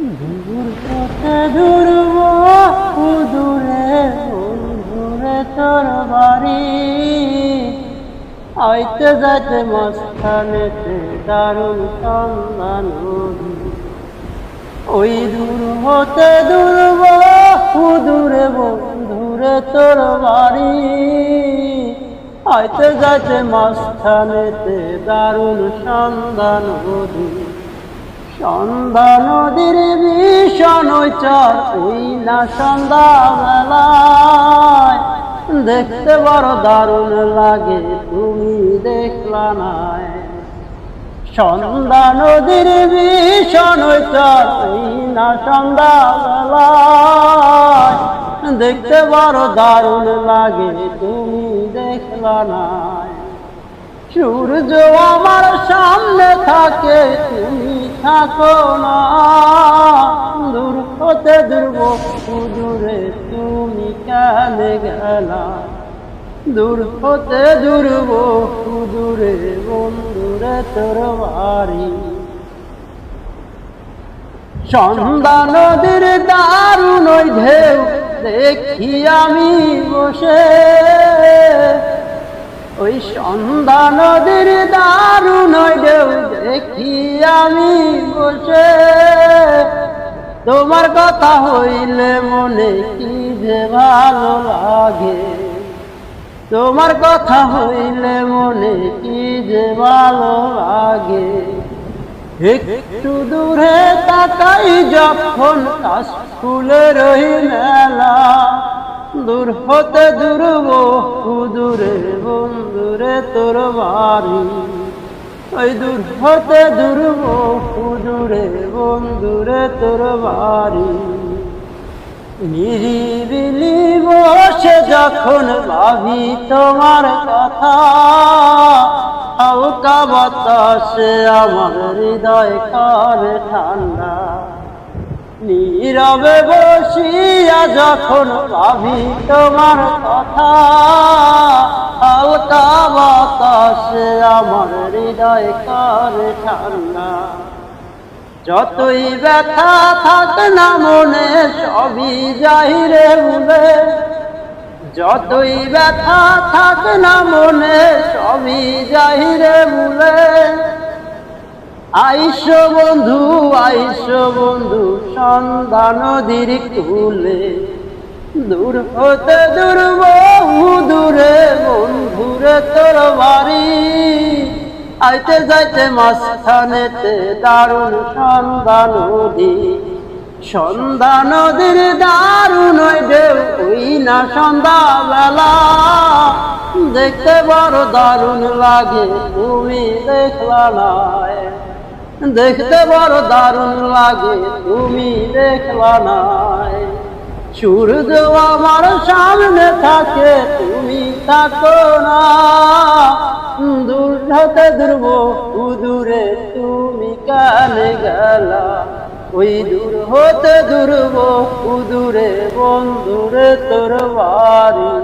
দূর হতে দূরব দূরে দূরে তোর বাড়ি, আইতে যাইতে মাঝখানেতে দারুণ সন্ধান। ওই দূর হতে দূরব দূরে দূরে তোর বাড়ি, আইতে যাইতে মাঝখানেতে দারুণ সন্ধান। সন্ধ্যা নদীর ভীষণ চর, ওই না সন্ধ্যা বেলায় দেখতে বড় দারুণ লাগে, তুমি দেখলা নাই। সন্ধ্যা নদীর ভীষণ চর, ওই না সন্ধ্যা বেলায় দেখতে বড় দারুণ লাগে, তুমি দেখলা নাই। সূর্য আমার সামনে থাকে, তুমি থাকো না। দূর হতে দূরব দূরে, তুমি কেন গেলা? দূর হতে দূরব দূরে, বন্ধুরে তোর বাড়ি। সন্ধ্যা নদীর দারুণ ওই ঢেউ দেখি আমি বসে, ওই সন্ধ্যা নদীর দারুণ ঢেউ দেখি আমি বসে। তোমার কথা হইলে মনে কি যে ভালো লাগে, তোমার কথা হইলে মনে কি যে ভালো লাগে। একটু দূরে তাকাই যখন কাশফুলের ওই মেলা, দূর হতে দূরব দূরে, বন্ধুরে তোর বাড়ি। ওই দূর হতে দূরব দূরে, বন্ধুরে তোর বাড়ি। নিরিবিলি বসে যখন ভাবি তোমার কথা, হালকা বাতাসে আমার হৃদয় করে ঠান্ডা। নীরবে বসিয়া যখন ভাবি তোমার কথা, হালকা বাতাসে আমার হৃদয় করে ঠান্ডা। যতই ব্যথা থাক না মনে, সবই যাইরে ভুলে। যতই ব্যথা থাক না মনে, সবই যাইরে ভুলে। আইসো বন্ধু, আইসো বন্ধু, সন্ধ্যা নদীর কূলে। দূর হতে দূরব দূরে, বন্ধুরে তোর বাড়ি। আইতে যাইতে মাঝখানেতে দারুণ সন্ধ্যা নদী। সন্ধ্যা নদীর দারুণ ঢেউ, ওই না সন্ধ্যা বেলা দেখতে বড় দারুণ লাগে, তুমি দেখলা নাই। দেখতে বড় দারুণ লাগে, তুমি দেখলা নাই। সূর্য আমার সামনে থাকে, তুমি থাকো না। দূর হতে দূরব দূরে, তুমি কেন গেলা? ওই দূর হতে দূরব দূরে, বন্ধুরে তোর বাড়ি।